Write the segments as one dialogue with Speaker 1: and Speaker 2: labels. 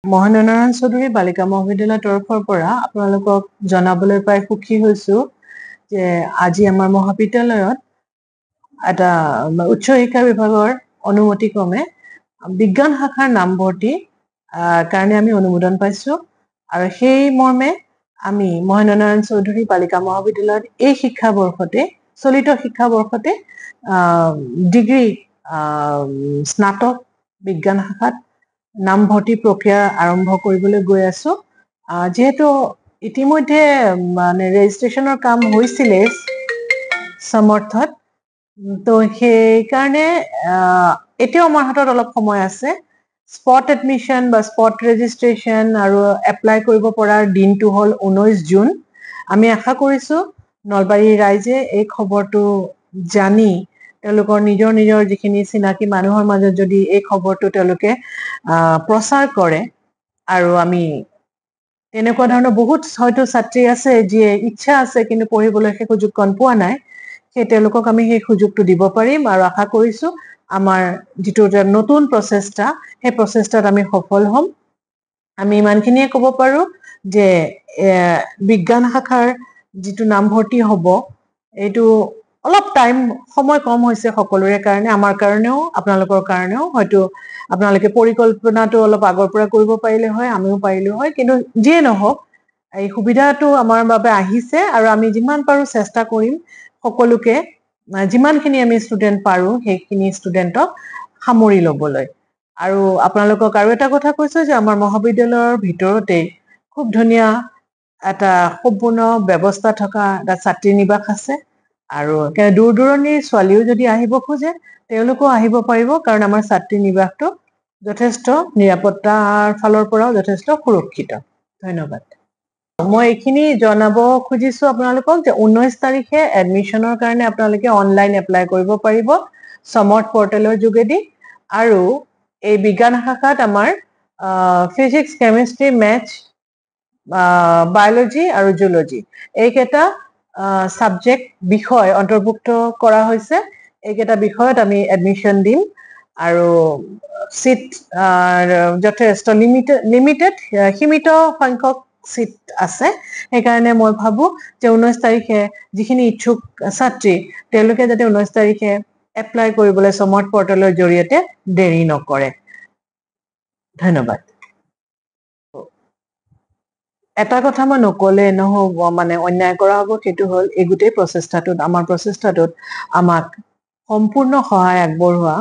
Speaker 1: মহেন্দ্ৰনাৰায়ণ চৌধুৰী বালিকা মহাবিদ্যালয়ৰ তৰফৰ পৰা আপোনালোকক জনাবলৈ পাই সুখী হৈছো যে আজি আমাৰ মহাবিদ্যালয়ত এটা উচ্চ শিক্ষা বিভাগৰ অনুমতিক্ৰমে বিজ্ঞান শাখাৰ নামভৰ্তি কাৰণে আমি অনুমোদন পাইছো আৰু সেই মৰ্মে আমি মহেন্দ্ৰনাৰায়ণ চৌধুৰী বালিকা মহাবিদ্যালয়ত এই শিক্ষাবৰ্ষতে চলিত শিক্ষাবৰ্ষতে ডিগ্ৰী স্নাতক বিজ্ঞান শাখাত নামভৰ্তি প্ৰক্ৰিয়া আৰম্ভ কৰিবলৈ গৈ আছো যেহেতু ইতিমধ্যে মানে ৰেজিষ্ট্ৰেশ্যনৰ কাম হৈছিলে সমৰ্থত তো সেইকাৰণে এতিয়াও আমাৰ হাতত অলপ সময় আছে স্পট এডমিশ্যন বা স্পট ৰেজিষ্ট্ৰেশ্যন আৰু এপ্লাই কৰিব পৰাৰ দিনটো হ'ল 19 জুন আমি আশা কৰিছো নলবাৰীৰ ৰাইজে এই খবৰটো জানি তেওঁলোকৰ নিজৰ নিজৰ যিখিনি চিনাকি মানুহৰ মাজত যদি এই খবৰটো তেওঁলোকে প্ৰচাৰ কৰে আৰু আমি তেনেকুৱা ধৰণৰ বহুত হয়তো ছাত্ৰী আছে যিয়ে ইচ্ছা আছে কিন্তু পঢ়িবলৈ সেই সুযোগ পোৱা নাই সেই তেওঁলোকক আমি সেই সুযোগটো দিব পাৰিম আৰু আশা কৰিছো আমাৰ যিটো নতুন প্ৰচেষ্টা সেই প্ৰচেষ্টাত আমি সফল হ'ম আমি ইমানখিনিয়ে ক'ব পাৰো যে বিজ্ঞান শাখাৰ যিটো নামভৰ্তি হ'ব এইটো অলপ টাইম সময় কম হৈছে সকলোৰে কাৰণে আমাৰ কাৰণেও আপোনালোকৰ কাৰণেও হয়তো আপোনালোকে পৰিকল্পনাটো অলপ আগৰ পৰা কৰিব পাৰিলে হয় আমিও পাৰিলো হয় কিন্তু যিয়ে নহওক এই সুবিধাটো আমাৰ বাবে আহিছে আৰু আমি যিমান পাৰো চেষ্টা কৰিম সকলোকে যিমানখিনি আমি ষ্টুডেণ্ট পাৰো সেইখিনি ষ্টুডেণ্টক সামৰি ল'বলৈ আৰু আপোনালোকক আৰু এটা কথা কৈছো যে আমাৰ মহাবিদ্যালয়ৰ ভিতৰতে খুব ধুনীয়া এটা সম্পূৰ্ণ ব্যৱস্থা থকা এটা ছাত্ৰী নিবাস আছে আৰু দূৰ দূৰণিৰ ছোৱালীও যদি আহিব খোজে তেওঁলোকো আহিব পাৰিব কাৰণ আমাৰ ছাত্ৰী নিবাসটো যথেষ্ট নিৰাপত্তাৰ ফালৰ পৰাও যথেষ্ট সুৰক্ষিত ধন্যবাদ মই এইখিনি জনাব খুজিছো আপোনালোকক যে 19 তাৰিখে এডমিশ্যনৰ কাৰণে আপোনালোকে অনলাইন এপ্লাই কৰিব পাৰিব সমৰ্থ পৰ্টেলৰ যোগেদি আৰু এই বিজ্ঞান শাখাত আমাৰ ফিজিক্স কেমিষ্ট্ৰি মেথছ বায়োলজি আৰু জুলজি এইকেইটা সাবজেক্ট বিষয় অন্তৰ্ভুক্ত কৰা হৈছে এইকেইটা বিষয়ত আমি এডমিশ্যন দিম আৰু সিট যথেষ্ট লিমিটেড সীমিত সংখ্যক সিট আছে সেইকাৰণে মই ভাবো যে 19 তাৰিখে যিখিনি ইচ্ছুক ছাত্ৰী তেওঁলোকে যাতে 19 তাৰিখে এপ্লাই কৰিবলৈ সমৰ্থ পৰ্টেলৰ জৰিয়তে দেৰি নকৰে ধন্যবাদ এটা কথা মই নকলে নহব মানে অন্যায় কৰা হ'ব সেইটো হ'ল এই গোটেই প্ৰচেষ্টাটোত আমাৰ প্ৰচেষ্টাটোত আমাক সম্পূৰ্ণ সহায় আগবঢ়োৱা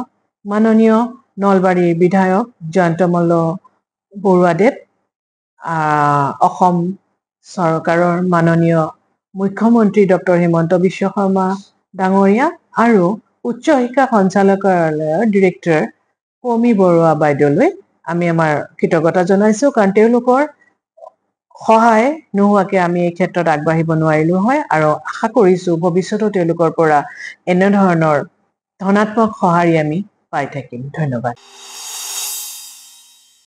Speaker 1: মাননীয় নলবাৰীৰ বিধায়ক জয়ন্ত মল্ল বৰুৱাদেৱ অসম চৰকাৰৰ মাননীয় মুখ্যমন্ত্ৰী ডক্টৰ হিমন্ত বিশ্ব শৰ্মা ডাঙৰীয়া আৰু উচ্চ শিক্ষা সঞ্চালকালয়ৰ ডিৰেক্টৰ পমি বৰুৱা বাইদেউলৈ আমি আমাৰ কৃতজ্ঞতা জনাইছো কাৰণ তেওঁলোকৰ সহায় নোহোৱাকে আমি এই ক্ষেত্ৰত আগবাঢ়িব নোৱাৰিলো হয় আৰু আশা কৰিছো ভৱিষ্যতেও তেওঁলোকৰ পৰা এনে ধৰণৰ ধনাত্মক সঁহাৰি আমি পাই থাকিম ধন্যবাদ